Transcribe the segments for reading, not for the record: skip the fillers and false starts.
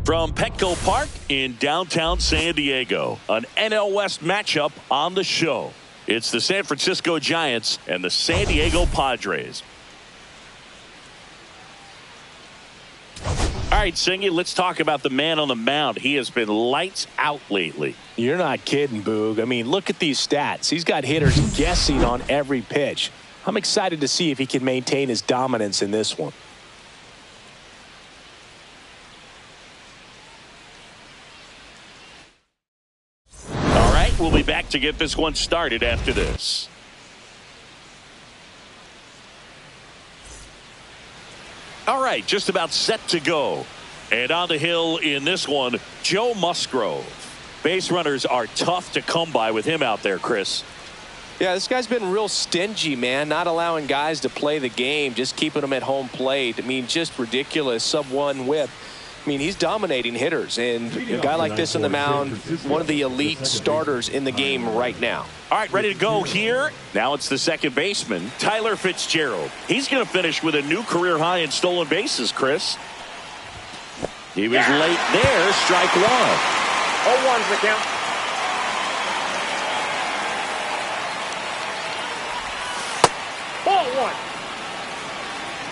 From Petco Park in downtown San Diego, an NL West matchup on the show. It's the San Francisco Giants and the San Diego Padres. All right, Singy, let's talk about the man on the mound. He has been lights out lately. You're not kidding, Boog. I mean, look at these stats. He's got hitters guessing on every pitch. I'm excited to see if he can maintain his dominance in this one. All right, we'll be back to get this one started after this. All right, just about set to go. And on the hill in this one, Joe Musgrove. Base runners are tough to come by with him out there, Chris. Yeah, this guy's been real stingy, man. Not allowing guys to play the game, just keeping them at home plate. I mean, just ridiculous. Sub-1 whip. I mean, he's dominating hitters. And a guy like this on the mound, one of the elite starters in the game right now. All right, ready to go here. Now it's the second baseman, Tyler Fitzgerald. He's going to finish with a new career high in stolen bases, Chris. He was late there, strike one. 0-1's the count. Ball one.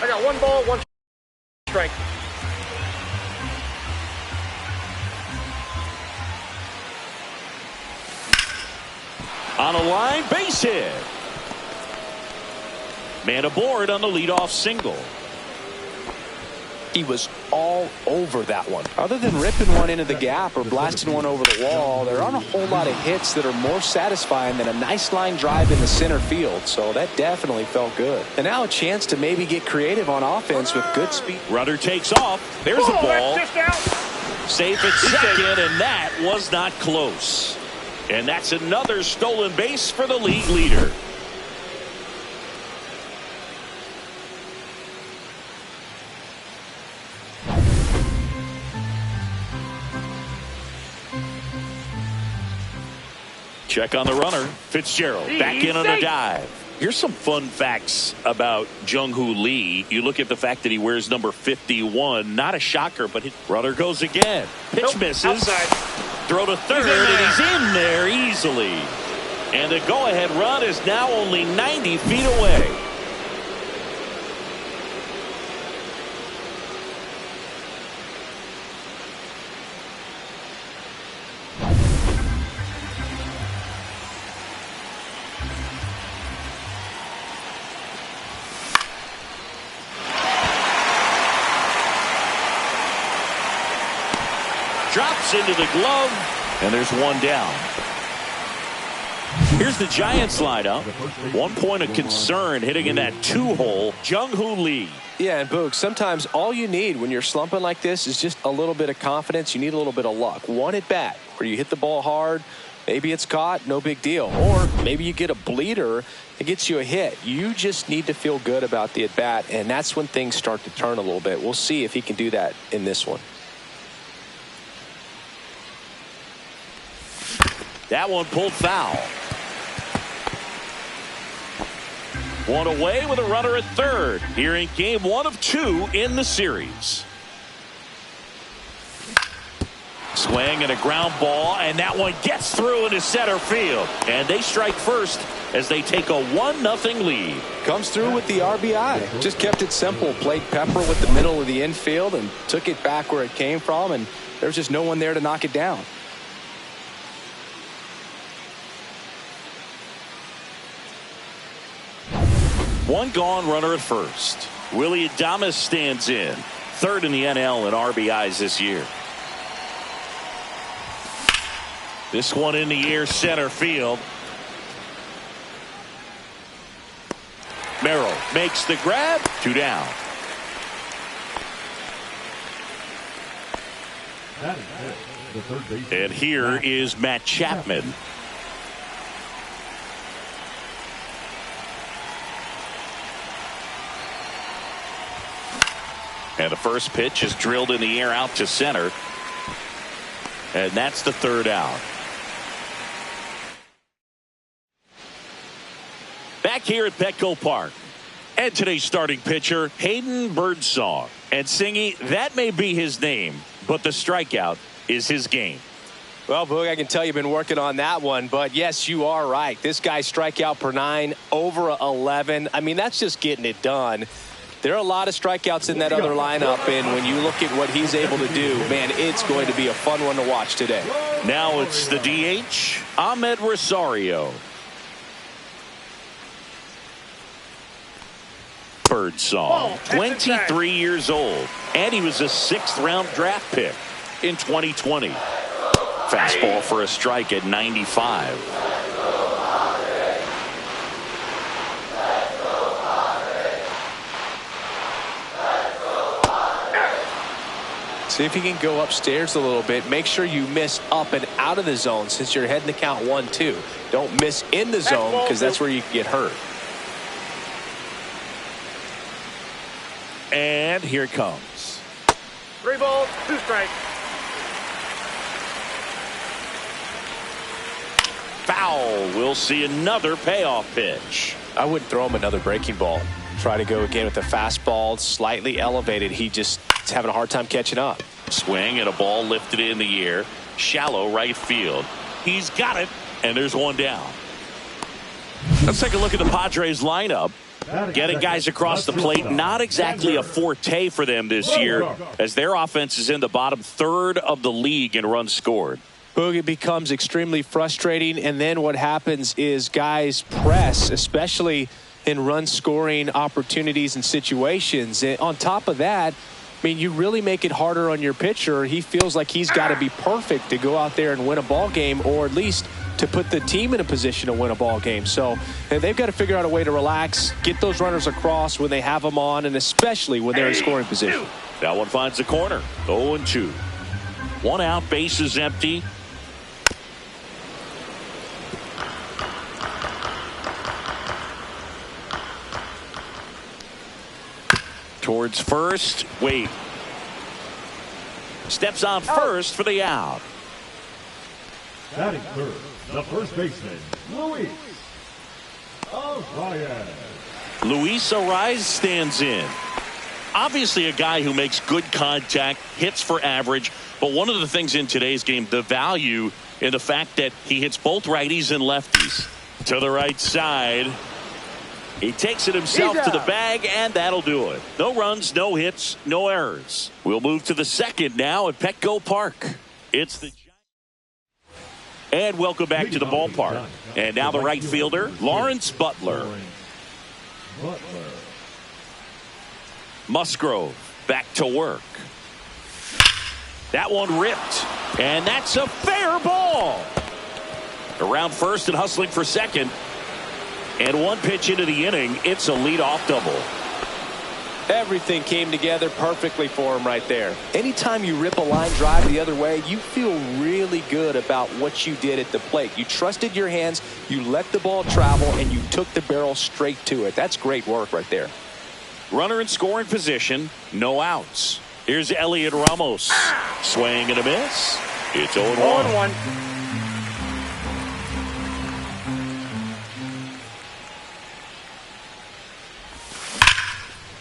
I got one ball, one strike. On a line, base hit. Man aboard on the leadoff single. He was all over that one. Other than ripping one into the gap or blasting one over the wall, there aren't a whole lot of hits that are more satisfying than a nice line drive in the center field. So that definitely felt good. And now a chance to maybe get creative on offense with good speed. Runner takes off. There's a ball. That's just out. Safe at second, and that was not close. And that's another stolen base for the league leader. Check on the runner. Fitzgerald back in on a dive. Here's some fun facts about Jung-Hoo Lee. You look at the fact that he wears number 51. Not a shocker, but his runner goes again. Pitch misses. Outside. Throw to third, and he's in there easily. And the go-ahead run is now only 90 feet away. Drops into the glove, and there's one down. Here's the Giants lineup. 1 point of concern hitting in that 2-hole, Jung-Hoo Lee. Yeah, and Boog, sometimes all you need when you're slumping like this is just a little bit of confidence. You need a little bit of luck. One at bat where you hit the ball hard, maybe it's caught, no big deal. Or maybe you get a bleeder, it gets you a hit. You just need to feel good about the at bat, and that's when things start to turn a little bit. We'll see if he can do that in this one. That one pulled foul. One away with a runner at third here in game 1 of 2 in the series. Swing and a ground ball, and that one gets through into center field. And they strike first as they take a 1-0 lead. Comes through with the RBI. Just kept it simple. Played pepper with the middle of the infield and took it back where it came from, and there's just no one there to knock it down. One gone, runner at first. Willie Adames stands in. Third in the NL in RBIs this year. This one in the air, center field. Merrill makes the grab. 2 down. And here is Matt Chapman. And the first pitch is drilled in the air out to center. And that's the 3rd out. Back here at Petco Park. And today's starting pitcher, Hayden Birdsong. And Singy, that may be his name, but the strikeout is his game. Well, Boog, I can tell you've been working on that one, but yes, you are right. This guy's strikeout per 9 over 11. I mean, that's just getting it done. There are a lot of strikeouts in that other lineup, and when you look at what he's able to do, man, it's going to be a fun one to watch today. Now it's the DH, Ahmed Rosario. Birdsong, 23 years old, and he was a 6th-round draft pick in 2020. Fastball for a strike at 95. See if you can go upstairs a little bit. Make sure you miss up and out of the zone since you're heading to count 1-2. Don't miss in the zone because that's where you can get hurt. And here it comes. 3 balls, 2 strikes. Foul. We'll see another payoff pitch. I wouldn't throw him another breaking ball. Try to go again with the fastball, slightly elevated. He just is having a hard time catching up. Swing and a ball lifted in the air. Shallow right field. He's got it, and there's one down. Let's take a look at the Padres lineup. Getting guys across the plate, not exactly a forte for them this year, as their offense is in the bottom 1/3 of the league in runs scored. Boog, it becomes extremely frustrating, and then what happens is guys press, especially in run scoring opportunities and situations. And on top of that, I mean, you really make it harder on your pitcher. He feels like he's got to be perfect to go out there and win a ball game, or at least to put the team in a position to win a ball game. So they've got to figure out a way to relax, get those runners across when they have them on, and especially when they're in scoring position. That one finds the corner. 0-2. 1 out, bases empty. Towards first. Wait. Steps on first for the out. Batting third, the first baseman, Luis Arias. Luis Arias stands in. Obviously a guy who makes good contact, hits for average, but one of the things in today's game, the value in the fact that he hits both righties and lefties. To the right side. He takes it himself to the bag, and that'll do it. No runs, no hits, no errors. We'll move to the second now at Petco Park. It's the... And welcome back to the ballpark. And now the right fielder, Lawrence Butler. Musgrove back to work. That one ripped. And that's a fair ball. Around first and hustling for second. And 1 pitch into the inning, it's a leadoff double. Everything came together perfectly for him right there. Anytime you rip a line drive the other way, you feel really good about what you did at the plate. You trusted your hands, you let the ball travel, and you took the barrel straight to it. That's great work right there. Runner in scoring position, no outs. Here's Elliot Ramos. Swing and a miss. It's 0-1. 0-1.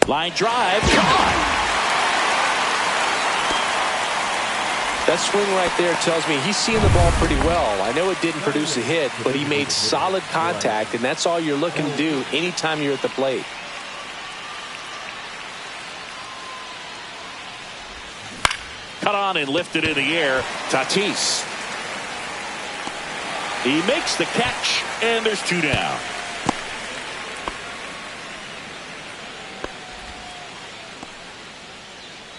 Line drive, gone. That swing right there tells me he's seeing the ball pretty well. I know it didn't produce a hit, but he made solid contact, and that's all you're looking to do anytime you're at the plate. Cut on and lifted in the air. Tatis. He makes the catch, and there's 2 down.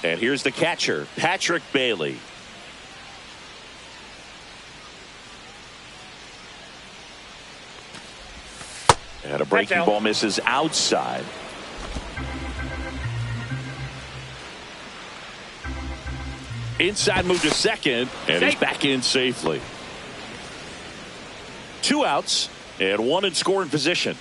And here's the catcher, Patrick Bailey. And a breaking ball misses outside. Inside move to second, and he's back in safely. 2 outs and 1 in scoring position.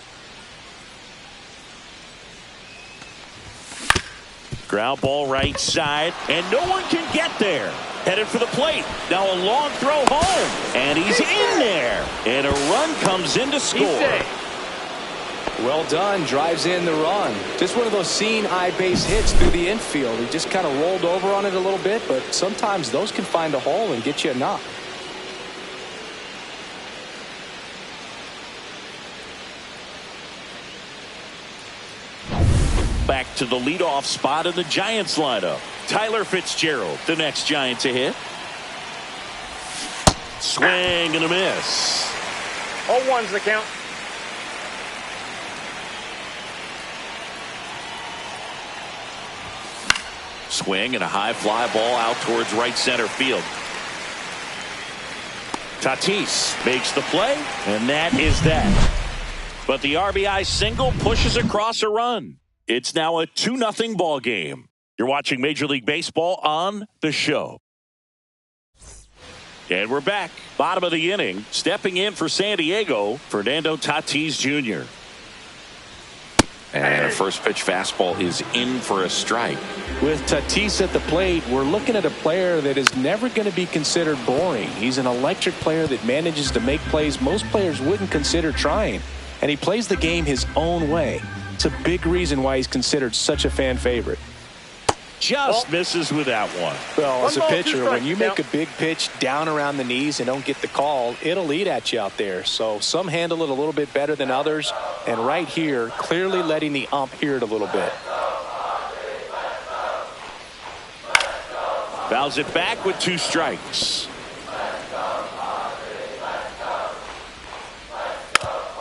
Ground ball right side, and no one can get there. Headed for the plate. Now a long throw home, and he's in there. And a run comes in to score. Well done. Drives in the run. Just one of those seeing eye base hits through the infield. He just kind of rolled over on it a little bit, but sometimes those can find a hole and get you a knock. Back to the leadoff spot in the Giants lineup. Tyler Fitzgerald, the next Giant to hit. Swing and a miss. 0-1's the count. Swing and a high fly ball out towards right center field. Tatis makes the play, and that is that. But the RBI single pushes across a run. It's now a 2-0 ball game. You're watching Major League Baseball on the show. And we're back. Bottom of the inning. Stepping in for San Diego, Fernando Tatis Jr. And a first pitch fastball is in for a strike. With Tatis at the plate, we're looking at a player that is never going to be considered boring. He's an electric player that manages to make plays most players wouldn't consider trying. And he plays the game his own way. It's a big reason why he's considered such a fan favorite. Just misses with that one. Well, as a pitcher, when you make a big pitch down around the knees and don't get the call, it'll eat at you out there. So some handle it a little bit better than others. And right here, clearly letting the ump hear it a little bit. Fouls it back with 2 strikes.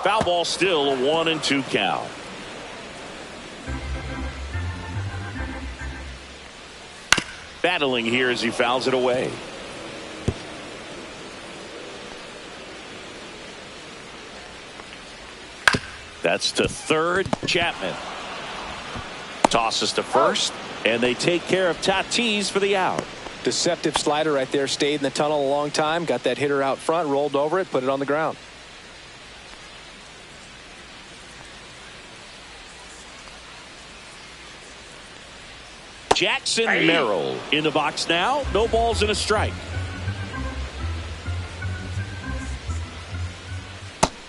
Foul ball still a 1-2 count. Battling here as he fouls it away. That's to third. Chapman tosses to first, and they take care of Tatis for the out. Deceptive slider right there. Stayed in the tunnel a long time. Got that hitter out front, rolled over it, put it on the ground. Jackson Merrill in the box now. No balls and a strike.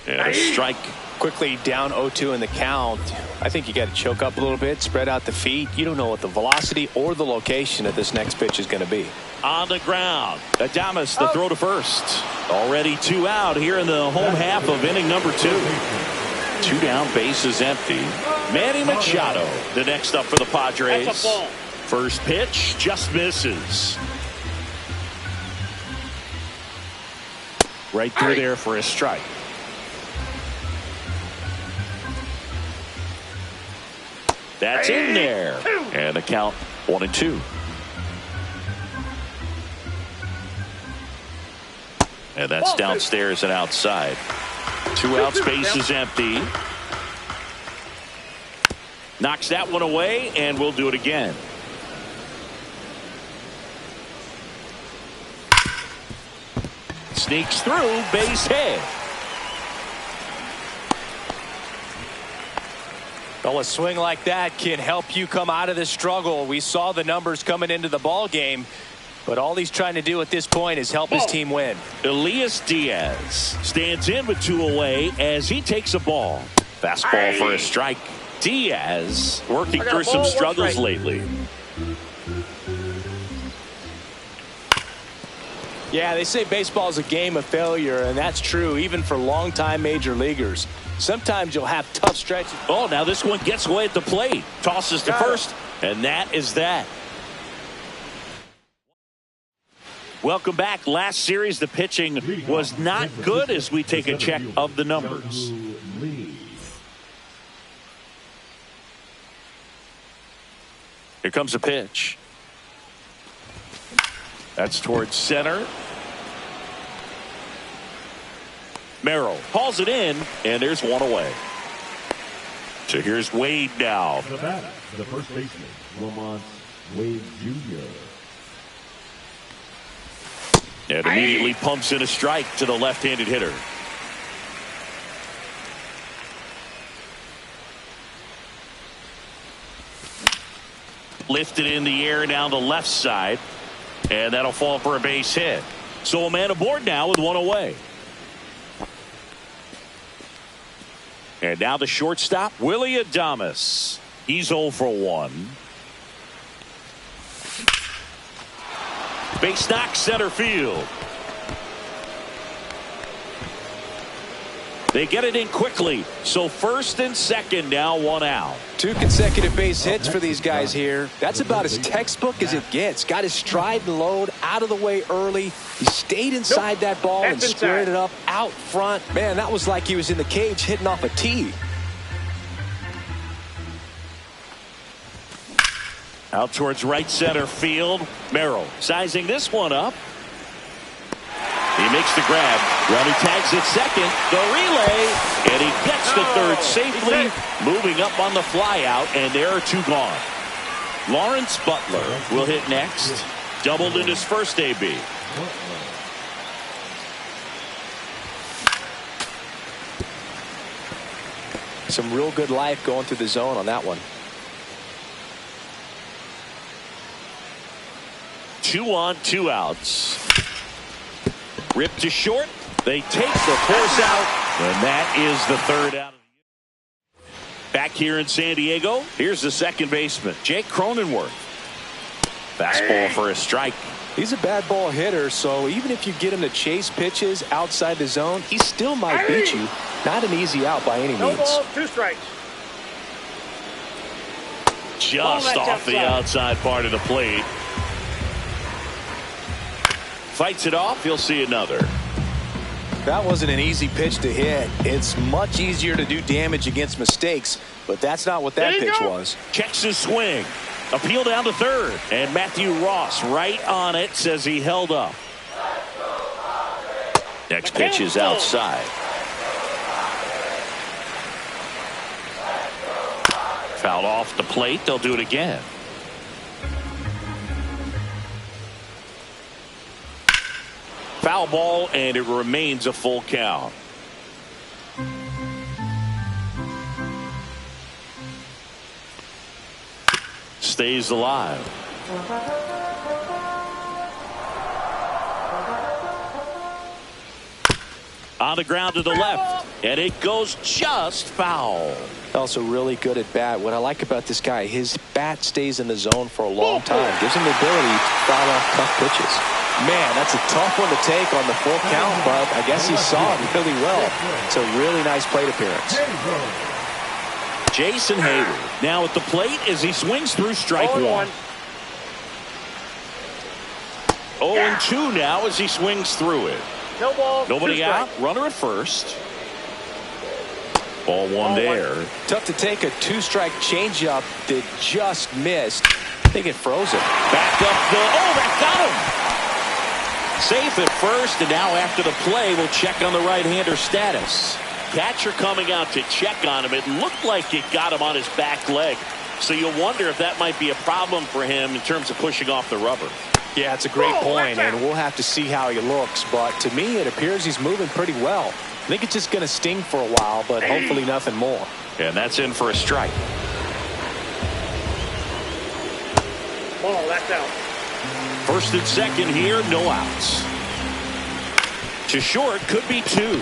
And a strike. Quickly down 0-2 in the count. I think you got to choke up a little bit, spread out the feet. You don't know what the velocity or the location of this next pitch is going to be. On the ground. Adames, the throw to first. Already 2 out here in the home half of inning number 2. 2 down, bases empty. Manny Machado, the next up for the Padres. That's a ball. First pitch just misses. Right through there for a strike. That's in there. And the count 1-2. And that's downstairs and outside. 2 outs, bases empty. Knocks that one away, and we'll do it again. Sneaks through, base hit. Well, a swing like that can help you come out of the struggle. We saw the numbers coming into the ball game, but all he's trying to do at this point is help his team win. Elias Diaz stands in with 2 away as he takes a ball. Fastball for a strike. Diaz working through some struggles lately. Yeah, they say baseball is a game of failure, and that's true even for longtime major leaguers. Sometimes you'll have tough stretches. Oh, now this one gets away at the plate. Tosses to first, and that is that. Welcome back. Last series, the pitching was not good as we take a check of the numbers. Here comes a pitch. That's towards center. Merrill hauls it in, and there's one away. So here's Wade now. The batter, the first baseman, Lamont Wade Jr. And immediately pumps in a strike to the left-handed hitter. Lifted in the air down the left side, and that'll fall for a base hit. So a man aboard now with one away. And now the shortstop, Willie Adames. He's 0 for 1. Base knock center field. They get it in quickly. So first and second now, 1 out. 2 consecutive base hits for these guys here. That's about as textbook as it gets. Got his stride and load out of the way early. He stayed inside that ball and squared it up out front. Man, that was like he was in the cage hitting off a tee. Out towards right center field. Merrill sizing this one up. He makes the grab. Rowney tags it second. The relay. And he gets to third safely. Moving up on the flyout. And there are 2 gone. Lawrence Butler will hit next. Doubled in his first AB. Some real good life going through the zone on that one. 2 on, 2 outs. Ripped to short. They take the force out. And that is the 3rd out. Back here in San Diego, here's the second baseman, Jake Cronenworth. Fastball for a strike. He's a bad ball hitter, so even if you get him to chase pitches outside the zone, he still might beat you. Not an easy out by any means. No balls, 2 strikes. Just off the outside part of the plate. Fights it off. You'll see another. That wasn't an easy pitch to hit. It's much easier to do damage against mistakes, but that's not what that pitch was. Checks his swing. Appeal down to third. And Matthew Ross right on it, says he held up. Next pitch is outside. Foul off the plate. They'll do it again. Foul ball, and it remains a full count. Stays alive. On the ground to the left, and it goes just foul. Also really good at bat. What I like about this guy, his bat stays in the zone for a long time. Gives him the ability to foul off tough pitches. Man, that's a tough one to take on the full count, but I guess he saw it really well. It's a really nice plate appearance. Jason Hayward now at the plate as he swings through strike 1. 0-2 now as he swings through it. No balls. Nobody out. Runner at first. Ball 1 there. Tough to take a 2-strike changeup that just missed. I think it froze him. Back up the. Oh, that got him. Safe at first, and now after the play, we'll check on the right-hander status. Catcher coming out to check on him. It looked like it got him on his back leg. So you'll wonder if that might be a problem for him in terms of pushing off the rubber. Yeah, it's a great point, and we'll have to see how he looks. But to me, it appears he's moving pretty well. I think it's just going to sting for a while, but hopefully nothing more. And that's in for a strike. Ball, that's out. First and second here, no outs. To short, could be 2.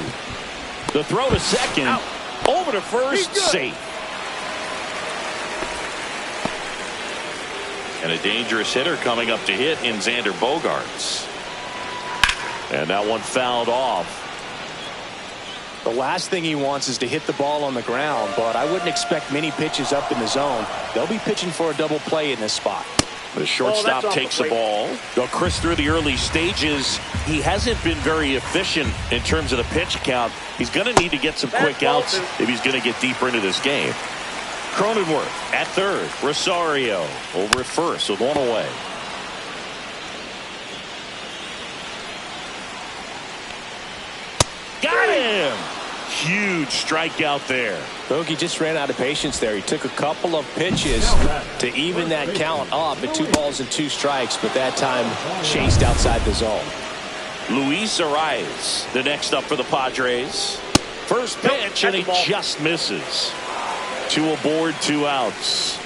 The throw to second, over to first, safe. And a dangerous hitter coming up to hit in Xander Bogaerts. And that one fouled off. The last thing he wants is to hit the ball on the ground, but I wouldn't expect many pitches up in the zone. They'll be pitching for a double play in this spot. The shortstop takes the ball. Though Chris, through the early stages, he hasn't been very efficient in terms of the pitch count. He's going to need to get some quick outs if he's going to get deeper into this game. Cronenworth at third. Rosario over at first with 1 away. Got him! Huge strikeout there. Bogey just ran out of patience there. He took a couple of pitches to even that count up at 2 balls and 2 strikes, but that time chased outside the zone. Luis Arias, the next up for the Padres. First pitch, and he just misses. 2 aboard, 2 outs.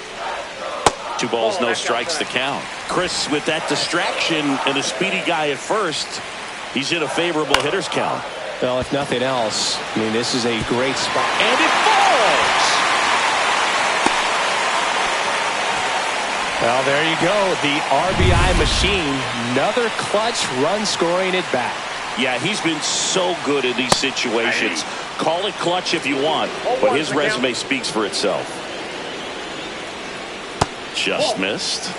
2 balls, no strikes to count. Chris, with that distraction and a speedy guy at first, he's in a favorable hitter's count. Well, if nothing else, I mean, this is a great spot. And it falls! Well, there you go. The RBI machine. Another clutch run scoring at bat. Yeah, he's been so good in these situations. Call it clutch if you want, but his resume speaks for itself. Just missed.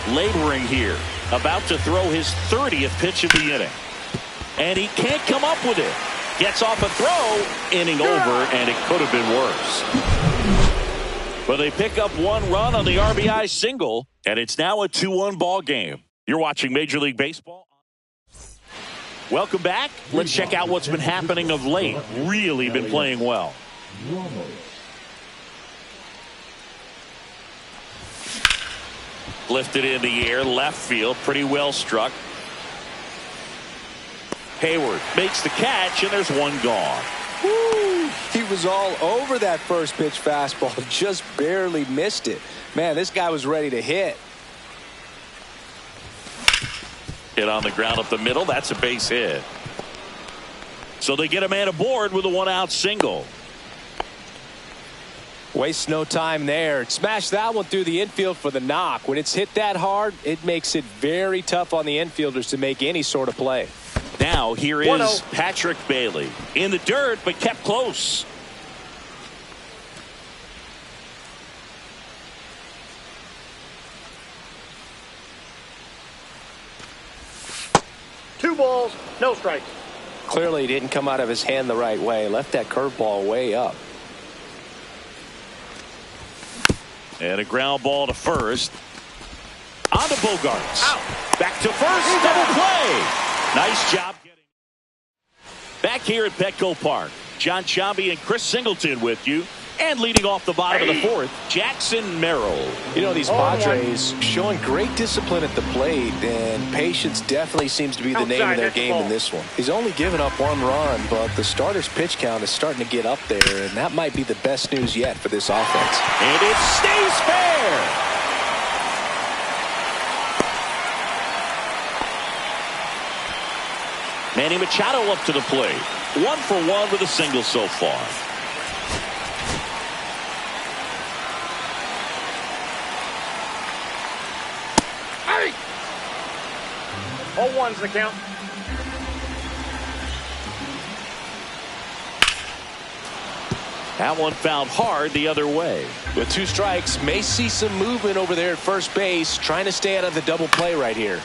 Laboring here. About to throw his 30th pitch of the inning. And he can't come up with it. Gets off a throw. Inning over, and it could have been worse. But they pick up one run on the RBI single, and it's now a 2-1 ball game. You're watching Major League Baseball. Welcome back. Let's check out what's been happening of late. Really been playing well. Lifted in the air, left field, pretty well struck. Hayward makes the catch, and there's one gone. Woo! He was all over that first pitch fastball, just barely missed it. Man, this guy was ready to hit. Hit on the ground up the middle. That's a base hit. So they get a man aboard with a one-out single. Waste no time there. Smash that one through the infield for the knock. When it's hit that hard, it makes it very tough on the infielders to make any sort of play. Now here is Patrick Bailey in the dirt, but kept close. Two balls, no strikes. Clearly didn't come out of his hand the right way. Left that curveball way up. And a ground ball to first. On to Bogarts. Out. Back to first. Double play. Nice job getting. Back here at Petco Park. John Chambi and Chris Singleton with you. And leading off the bottom of the fourth, Jackson Merrill. You know, these Padres showing great discipline at the plate, and patience definitely seems to be the name of their game in this one. He's only given up one run, but the starter's pitch count is starting to get up there, and that might be the best news yet for this offense. And it stays fair. Manny Machado up to the plate. 1 for 1 with a single so far. Hey! 0-1's the count. That one fouled hard the other way. With 2 strikes, may see some movement over there at first base, trying to stay out of the double play right here.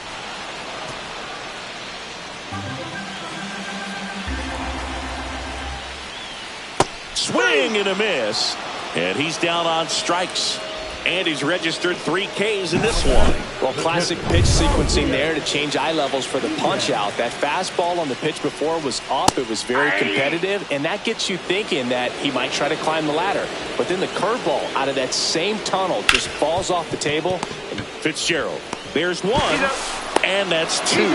Swing and a miss. And he's down on strikes. And he's registered 3 Ks in this one. Well, classic pitch sequencing there to change eye levels for the punch out. That fastball on the pitch before was up. It was very competitive, and that gets you thinking that he might try to climb the ladder. But then the curveball out of that same tunnel just falls off the table. Fitzgerald. There's 1, and that's 2.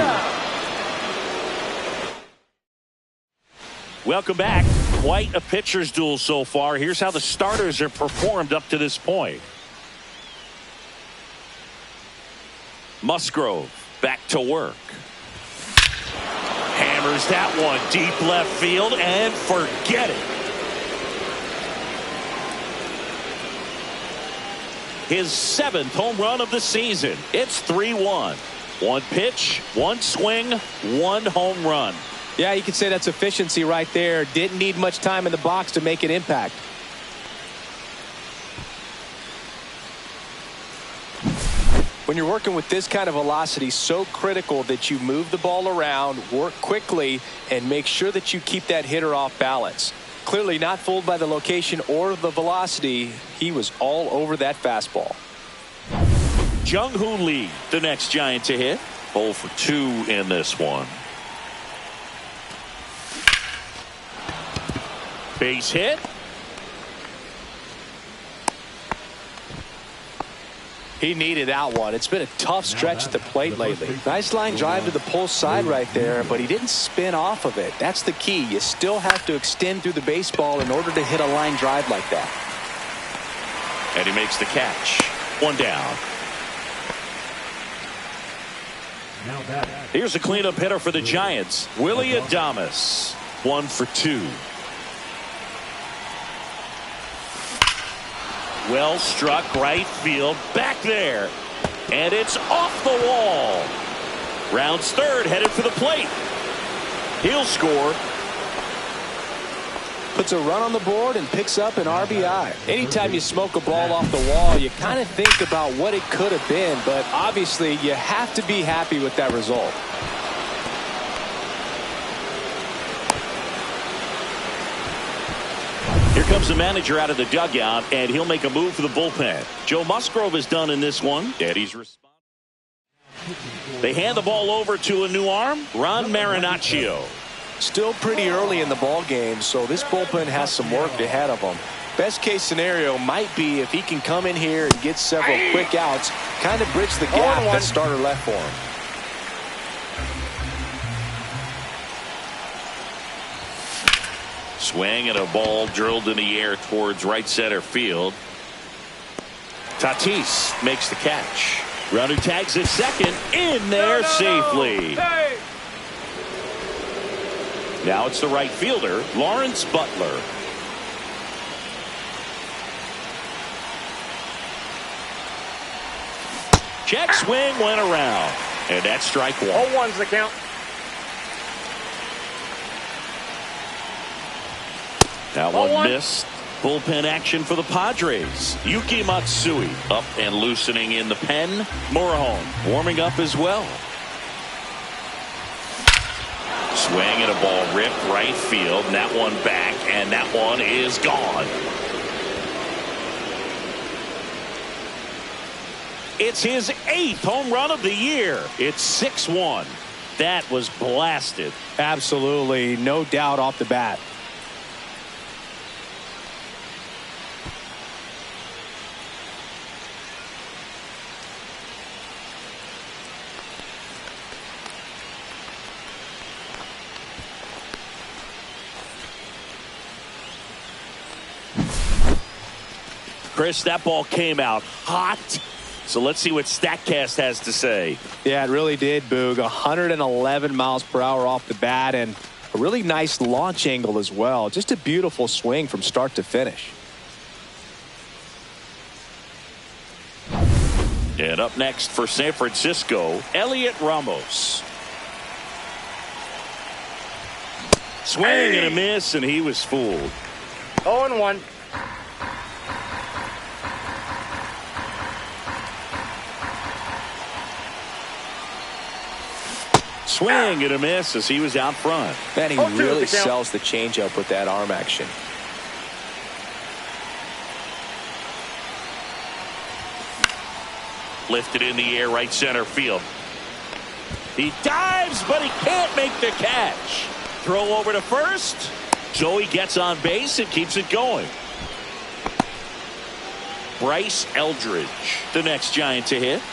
Welcome back. Quite a pitcher's duel so far. Here's how the starters have performed up to this point. Musgrove back to work. Hammers that one deep left field and forget it. His 7th home run of the season. It's 3-1. 1 pitch, 1 swing, 1 home run. Yeah, you could say that's efficiency right there. Didn't need much time in the box to make an impact. When you're working with this kind of velocity, so critical that you move the ball around, work quickly, and make sure that you keep that hitter off balance. Clearly not fooled by the location or the velocity. He was all over that fastball. Jung-Hoo Lee, the next Giant to hit. 0 for 2 in this one. Base hit. He needed that one. It's been a tough stretch at the plate lately. Nice line drive to the pull side right there, but he didn't spin off of it. That's the key. You still have to extend through the baseball in order to hit a line drive like that. And he makes the catch. 1 down. Now batting. Here's a cleanup hitter for the Giants, Willie Adames. 1 for 2. Well struck right field, back there, and it's off the wall. Rounds third, headed for the plate. He'll score. Puts a run on the board and picks up an RBI. Anytime you smoke a ball off the wall, you kind of think about what it could have been, but obviously you have to be happy with that result. Here comes the manager out of the dugout, and he'll make a move for the bullpen. Joe Musgrove is done in this one. Eddie's responding. They hand the ball over to a new arm, Ron Marinaccio. Still pretty early in the ball game, so this bullpen has some work ahead of them. Best case scenario might be if he can come in here and get several quick outs, kind of bridge the gap that starter left for him. Swing and a ball drilled in the air towards right center field. Tatis makes the catch. Runner tags at second, in there safely. Hey. Now it's the right fielder, Lawrence Butler. Check swing went around, and that's strike one. 0-1's the count. That one missed. Bullpen action for the Padres. Yuki Matsui up and loosening in the pen. Morejon warming up as well. Swing and a ball ripped right field, and that one back, and that one is gone. It's his 8th home run of the year. It's 6-1. That was blasted. Absolutely, no doubt off the bat. Chris, that ball came out hot. So let's see what StatCast has to say. Yeah, it really did, Boog. 111 miles per hour off the bat and a really nice launch angle as well. Just a beautiful swing from start to finish. And up next for San Francisco, Elliot Ramos. Swing and a miss, and he was fooled. 0-1. Swing and a miss as he was out front. Man, he really sells the changeup with that arm action. Lifted in the air, right center field. He dives, but he can't make the catch. Throw over to first. Joey gets on base and keeps it going. Bryce Eldridge, the next Giant to hit.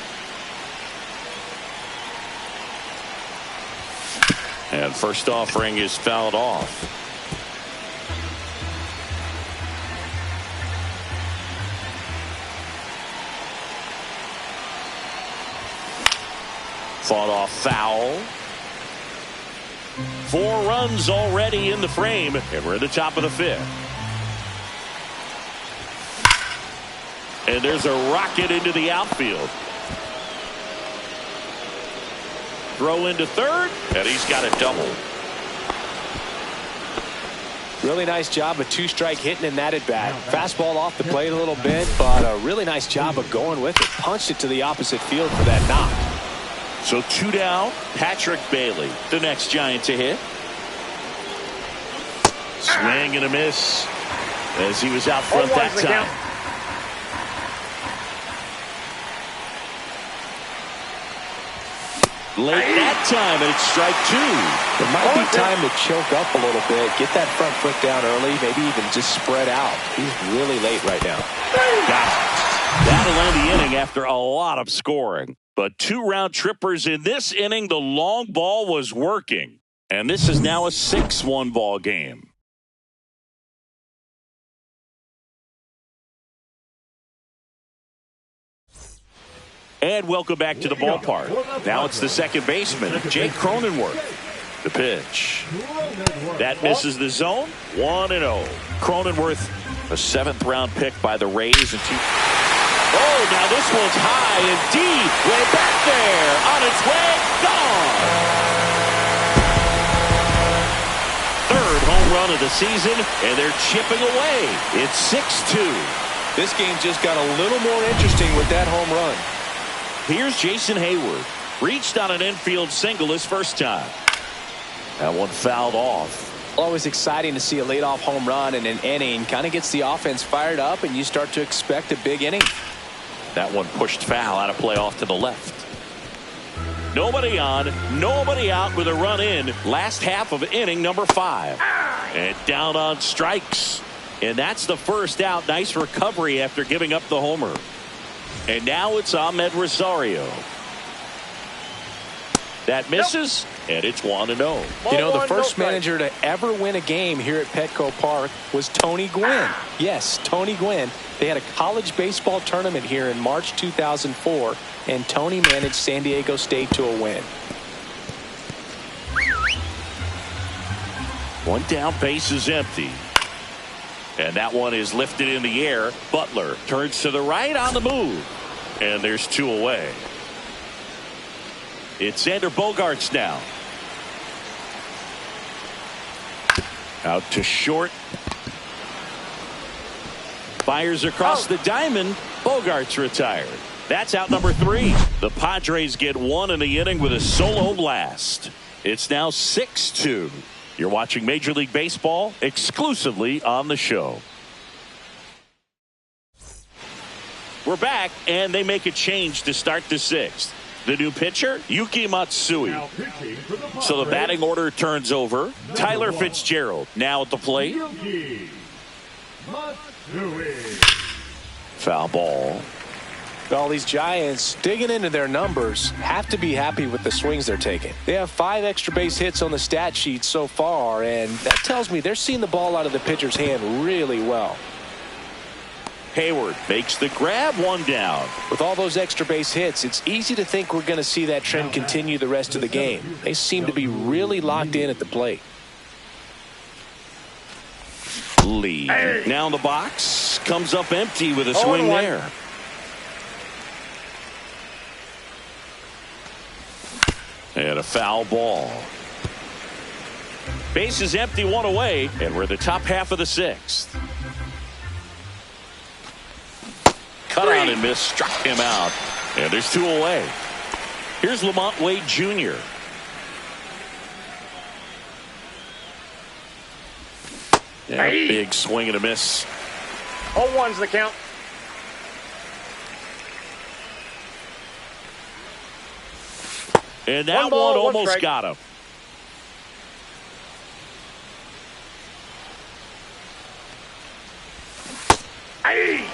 And first offering is fouled off. Fought off foul. 4 runs already in the frame, and we're at the top of the 5th. And there's a rocket into the outfield. Throw into third, and he's got a double. Really nice job of 2-strike hitting in that at bat. Fastball off the plate a little bit, but a really nice job of going with it. Punched it to the opposite field for that knock. So 2 down. Patrick Bailey, the next Giant to hit. Swing and a miss as he was out front that time. Late that time, and it's strike 2. It might be time to choke up a little bit, get that front foot down early, maybe even just spread out. He's really late right now. That'll end the inning after a lot of scoring. But 2 round trippers in this inning. The long ball was working. And this is now a 6-1 ball game. And welcome back to the ballpark. Now it's the second baseman, Jake Cronenworth. The pitch. That misses the zone. 1-0. Cronenworth, a 7th-round pick by the Rays. Oh, now this one's high and deep. Way back there. On its way. Gone. 3rd home run of the season, and they're chipping away. It's 6-2. This game just got a little more interesting with that home run. Here's Jason Hayward. Reached on an infield single his first time. That one fouled off. Always exciting to see a leadoff home run in an inning. Kind of gets the offense fired up, and you start to expect a big inning. That one pushed foul out of play off to the left. Nobody on, nobody out with a run in. Last half of inning number 5. And down on strikes. And that's the first out. Nice recovery after giving up the homer. And now it's Ahmed Rosario. That misses, and it's 1-0. You know, the first manager to ever win a game here at Petco Park was Tony Gwynn. Yes, Tony Gwynn. They had a college baseball tournament here in March 2004, and Tony managed San Diego State to a win. One down, base is empty. And that one is lifted in the air. Butler turns to the right on the move. And there's 2 away. It's Xander Bogaerts now. Out to short. Fires across the diamond. Bogaerts retired. That's out number 3. The Padres get 1 in the inning with a solo blast. It's now 6-2. You're watching Major League Baseball exclusively on the show. We're back, and they make a change to start the 6th. The new pitcher, Yuki Matsui. So the batting order turns over. Tyler Fitzgerald now at the plate. Foul ball. All these Giants digging into their numbers have to be happy with the swings they're taking. They have 5 extra base hits on the stat sheet so far, and that tells me they're seeing the ball out of the pitcher's hand really well. Hayward makes the grab, 1 down. With all those extra base hits, it's easy to think we're going to see that trend continue the rest of the game. They seem to be really locked in at the plate. Lee now in the box, comes up empty with a swing there. And a foul ball. Base is empty, 1 away, and we're the top half of the 6th. Cut out and miss, struck him out. And there's 2 away. Here's Lamont Wade Jr. Yeah, big swing and a miss. 0-1's the count. And that one almost got him. Aye.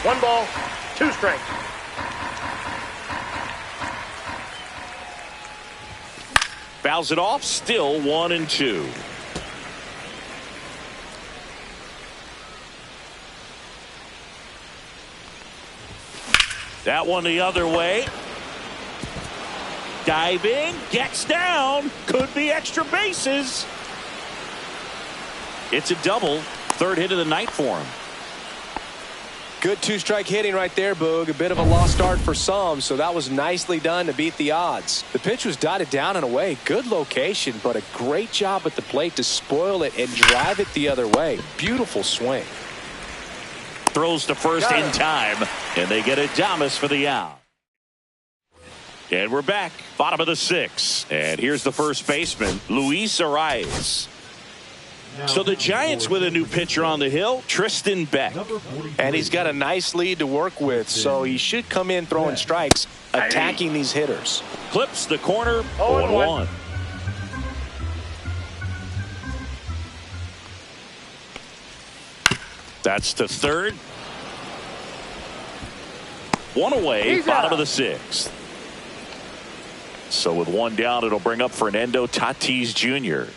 1 ball, 2 strikes. Fouls it off, still 1-2. That one the other way. Diving, gets down, could be extra bases. It's a double, 3rd hit of the night for him. Good 2-strike hitting right there, Boog. A bit of a lost start for some, so that was nicely done to beat the odds. The pitch was dotted down and away. Good location, but a great job at the plate to spoil it and drive it the other way. Beautiful swing. Throws to first in time, and they get Adames for the out. And we're back, bottom of the 6th. And here's the first baseman, Luis Arias. So the Giants with a new pitcher on the hill, Tristan Beck. And he's got a nice lead to work with, so he should come in throwing strikes, attacking these hitters. Clips the corner, 0-1. That's to 3rd. 1 away, bottom of the 6th. So with 1 down, it'll bring up Fernando Tatis Jr.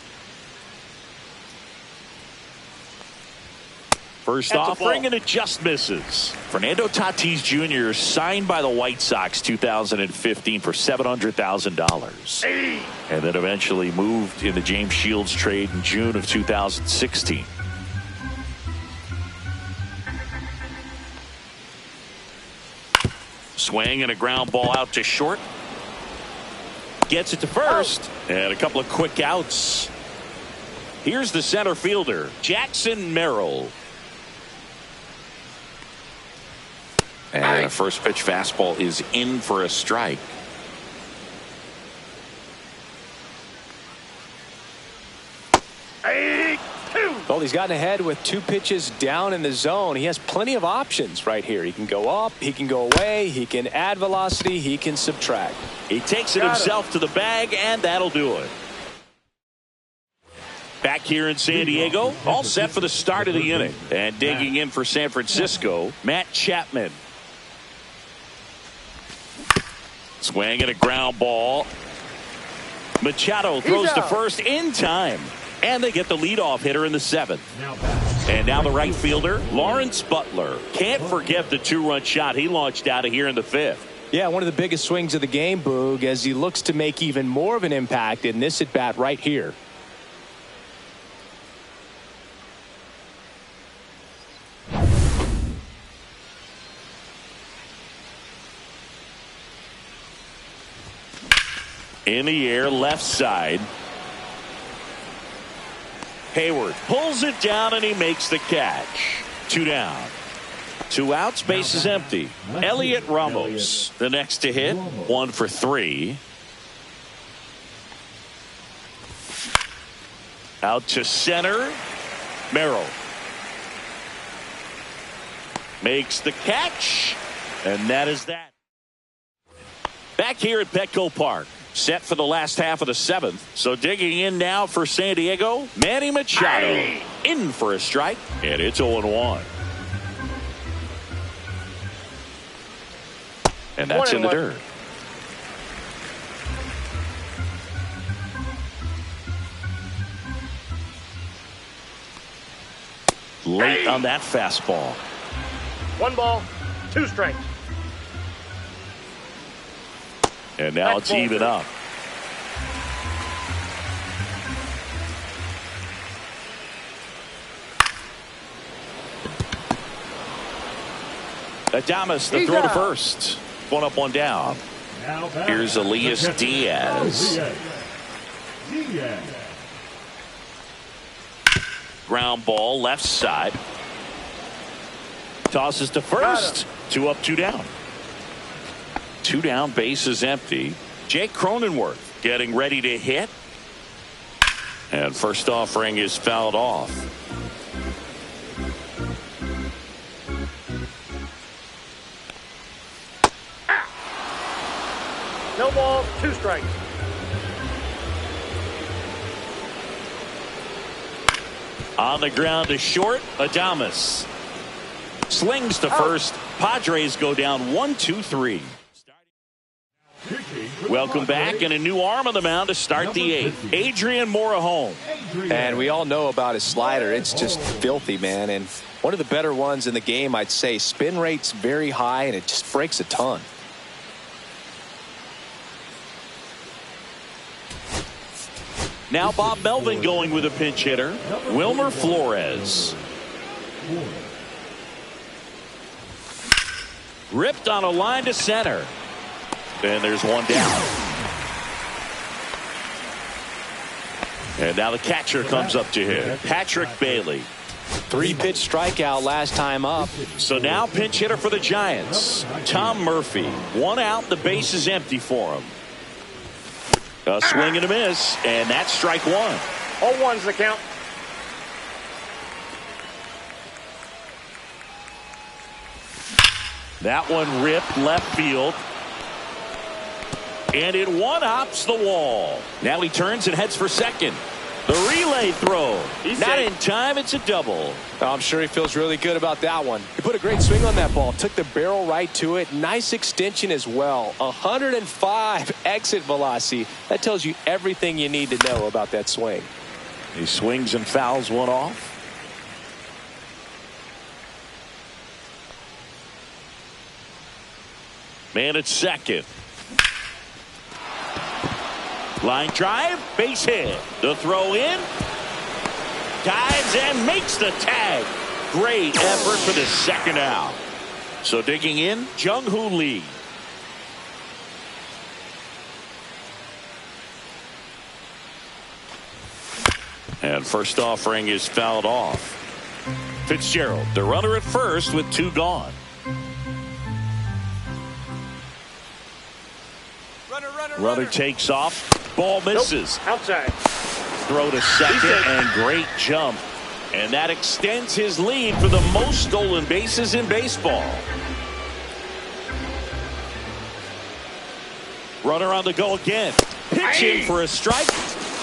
First offering, and it just misses. Fernando Tatis Jr. signed by the White Sox 2015 for $700,000. And then eventually moved in the James Shields trade in June of 2016. Swing and a ground ball out to short. Gets it to first. And a couple of quick outs. Here's the center fielder, Jackson Merrill. And a first pitch fastball is in for a strike. Well, he's gotten ahead with 2 pitches down in the zone. He has plenty of options right here. He can go up, he can go away, he can add velocity, he can subtract. He takes it himself to the bag, and that'll do it. Back here in San Diego, all set for the start of the inning. And digging in for San Francisco, Matt Chapman. Swing and a ground ball. Machado throws to first in time. And they get the leadoff hitter in the 7th. And now the right fielder, Lawrence Butler. Can't forget the 2-run shot he launched out of here in the 5th. Yeah, one of the biggest swings of the game, Boog, as he looks to make even more of an impact in this at-bat right here. In the air, left side. Hayward pulls it down, and he makes the catch. 2 down. 2 outs, base is empty. Elliot Ramos, the next to hit. 1 for 3. Out to center. Merrill makes the catch, and that is that. Back here at Petco Park. Set for the last half of the 7th. So digging in now for San Diego, Manny Machado in for a strike, and it's 0-1. And that's in the dirt. Late on that fastball. 1 ball, 2 strikes. And now it's even up. Adames, the throw to first. 1 up, 1 down. Here's Elias Diaz. Ground ball, left side. Tosses to first. 2 up, 2 down. 2 down, base is empty. Jake Cronenworth getting ready to hit. And first offering is fouled off. No ball, 2 strikes. On the ground to short, Adames. Slings to first. Padres go down 1-2-3. Welcome back, and a new arm on the mound to start the 8th. Adrian Morejon. And we all know about his slider. It's just filthy, man. And one of the better ones in the game, I'd say. Spin rate's very high, and it just breaks a ton. Now Bob Melvin going with a pinch hitter. Wilmer Flores. Ripped on a line to center. And there's 1 down. And now the catcher comes up to hit. Patrick Bailey. 3-pitch strikeout last time up. So now pinch hitter for the Giants, Tom Murphy. 1 out, the base is empty for him. A swing and a miss, and that's strike 1. 0-1's the count. That one ripped left field. And it one-hops the wall. Now he turns and heads for second. The relay throw. Not in time. It's a double. I'm sure he feels really good about that one. He put a great swing on that ball. Took the barrel right to it. Nice extension as well. 105 exit velocity. That tells you everything you need to know about that swing. He swings and fouls one off. Man at second. Line drive, base hit. The throw in. Dives and makes the tag. Great effort for the second out. So digging in, Jung-Hoo Lee. And first offering is fouled off. Fitzgerald, the runner at first with 2 gone. Runner takes off. Ball misses. Nope. Outside. Throw to second and great jump. And that extends his lead for the most stolen bases in baseball. Runner on the go again. Pitching for a strike.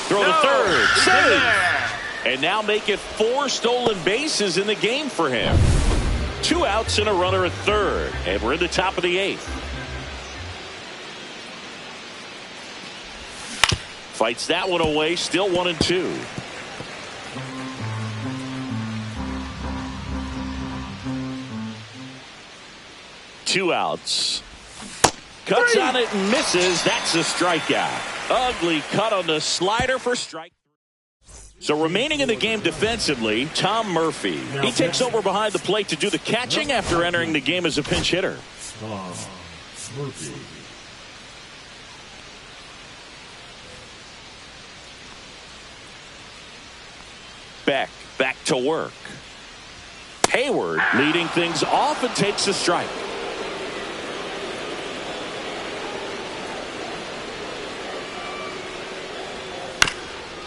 Throw to third. Save. And now make it 4 stolen bases in the game for him. 2 outs and a runner at third. And we're in the top of the 8th. Fights that one away. Still 1-2. Two outs. Cuts on it and misses. That's a strikeout. Ugly cut on the slider for strike. So remaining in the game defensively, Tom Murphy. He takes over behind the plate to do the catching after entering the game as a pinch hitter. Tom Murphy. Beck back to work. Hayward leading things off and takes a strike.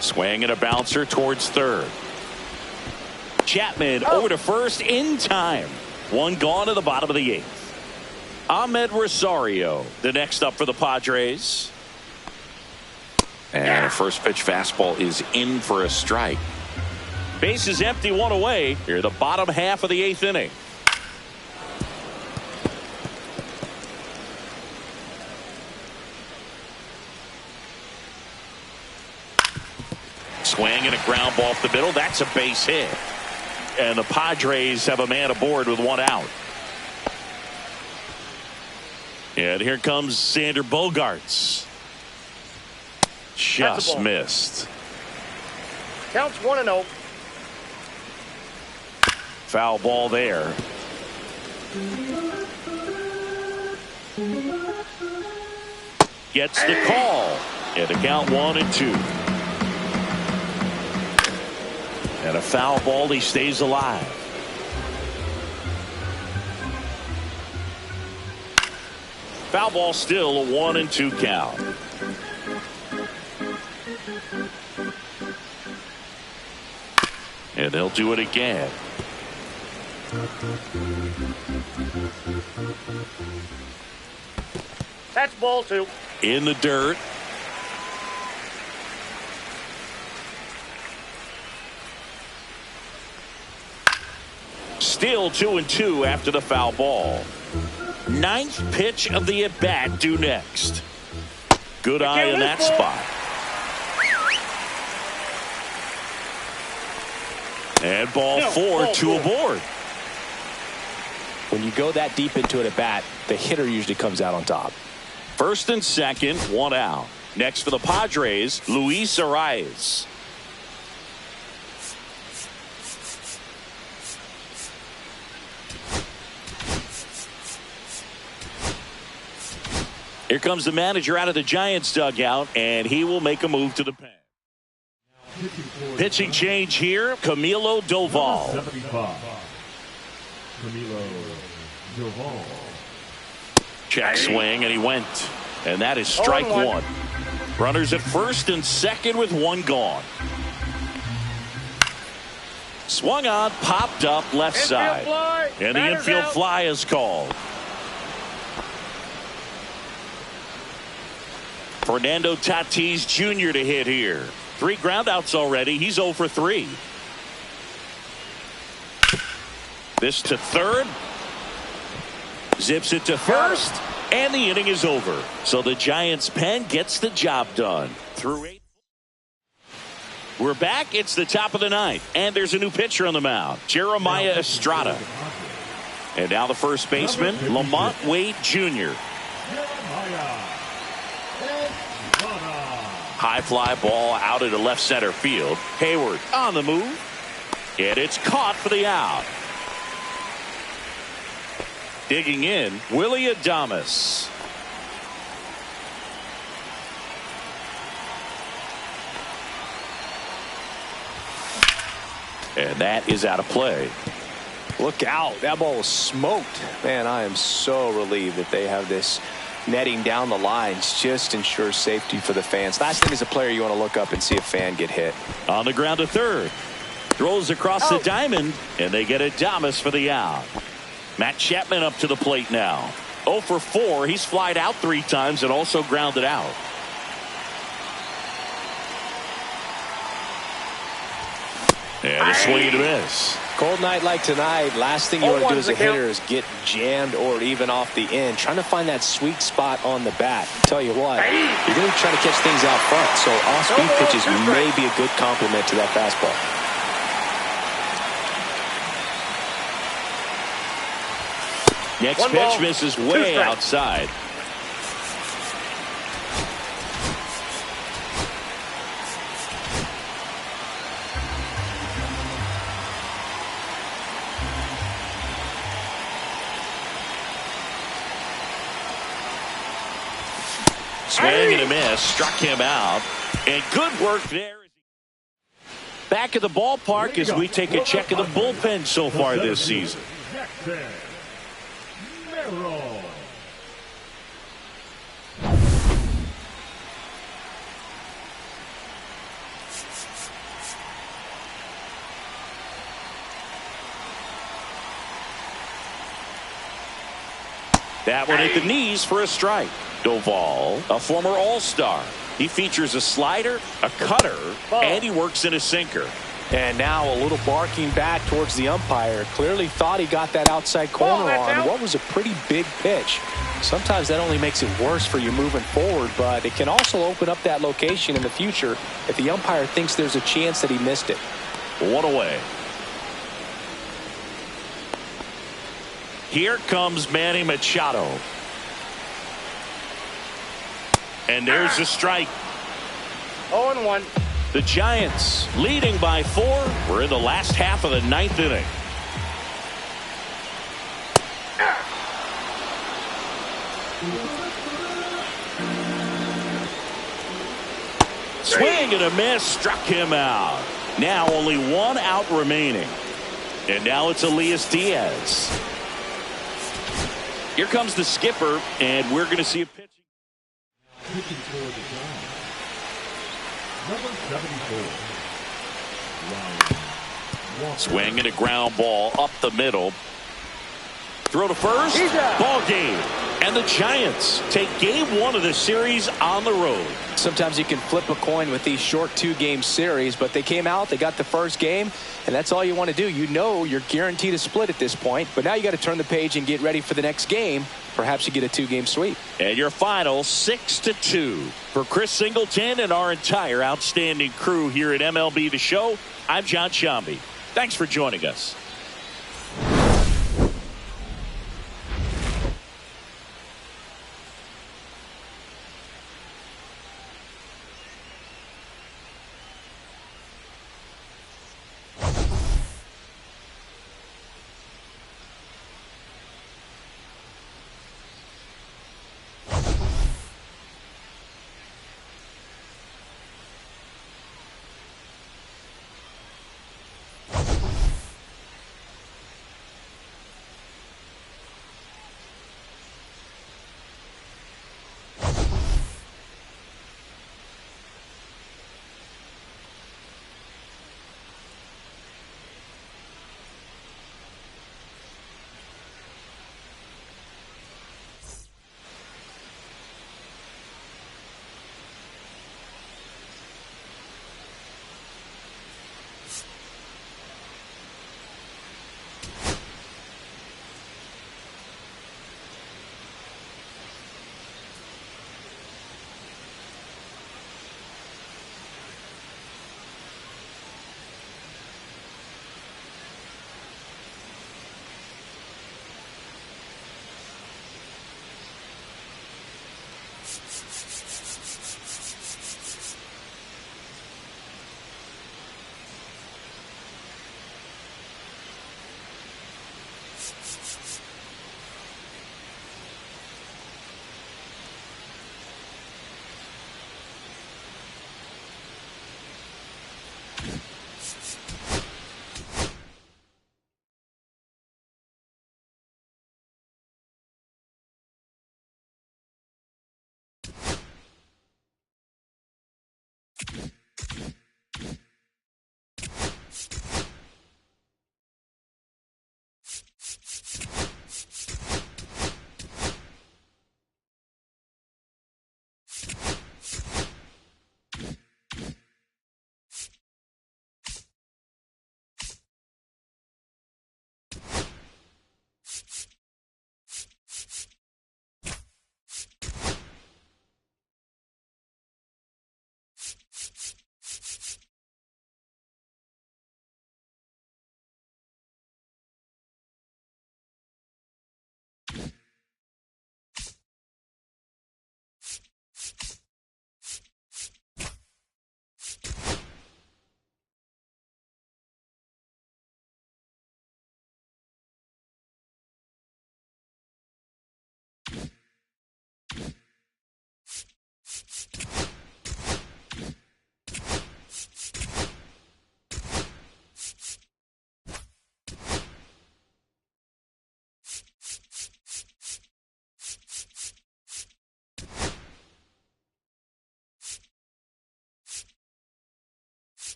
Swing and a bouncer towards third. Chapman over to first in time. 1 gone to the bottom of the 8th. Ahmed Rosario, the next up for the Padres. And a first pitch fastball is in for a strike. Base is empty, 1 away. Here, the bottom half of the 8th inning. Swing and a ground ball off the middle. That's a base hit. And the Padres have a man aboard with 1 out. And here comes Xander Bogaerts. Just missed. Counts 1-0. Foul ball there. Gets the call. And the count 1-2. And a foul ball. He stays alive. Foul ball, still a 1-2 count. And they'll do it again. That's ball 2. In the dirt. Still 2-2 after the foul ball. 9th pitch of the at-bat due next. Good eye in that spot. And ball 4, 2 aboard. When you go that deep into an at-bat, the hitter usually comes out on top. First and second, 1 out. Next for the Padres, Luis Arias. Here comes the manager out of the Giants dugout, and he will make a move to the pen. Pitching change here, Camilo Doval. 75. Camilo Doval. Check swing, and he went. And that is strike 1. Runners at first and second with 1 gone. Swung on, popped up left side. And the infield fly is called. Fernando Tatis Jr. to hit here. 3 groundouts already. He's 0 for 3. This to third. Zips it to first. And the inning is over. So the Giants pen gets the job done. Through 8. We're back. It's the top of the 9th. And there's a new pitcher on the mound. Jeremiah Estrada. And now the first baseman, Lamont Wade Jr. High fly ball out into left center field. Hayward on the move. And it's caught for the out. Digging in, Willie Adames. And that is out of play. Look out. That ball was smoked. Man, I am so relieved that they have this netting down the lines. Just ensures safety for the fans. Last thing as a player, you want to look up and see a fan get hit. On the ground to third. Throws across the diamond, and they get Adames for the out. Matt Chapman up to the plate now. 0 for 4. He's flied out 3 times and also grounded out. And a swing and a miss. Cold night like tonight, last thing you want to do as a hitter is get jammed or even off the end. Trying to find that sweet spot on the bat. Tell you what, you're going to try to catch things out front, so off-speed pitches may be a good complement to that fastball. Next pitch misses way outside. Swing and a miss, struck him out, and good work there. Back at the ballpark as we take a check of the bullpen so far this season. That one at the knees for a strike. Doval, a former All-Star. He features a slider, a cutter, and he works in a sinker. And now a little barking back towards the umpire. Clearly thought he got that outside corner on what was a pretty big pitch. Sometimes that only makes it worse for you moving forward, but it can also open up that location in the future if the umpire thinks there's a chance that he missed it. 1 away. Here comes Manny Machado. And there's a strike. 0-1. The Giants leading by 4. We're in the last half of the 9th inning. Swing and a miss, struck him out. Now only 1 out remaining. And now it's Elias Diaz. Here comes the skipper, and we're going to see a pitch. Pitching for the Giants, number 74. Swing and a ground ball up the middle. Throw to first. Ball game. And the Giants take game 1 of the series on the road. Sometimes you can flip a coin with these short 2-game series, but they came out, they got the first game, and that's all you want to do. You know you're guaranteed a split at this point, but now you got to turn the page and get ready for the next game. Perhaps you get a 2-game sweep. And your final 6-2. For Chris Singleton and our entire outstanding crew here at MLB The Show, I'm John Shambi. Thanks for joining us.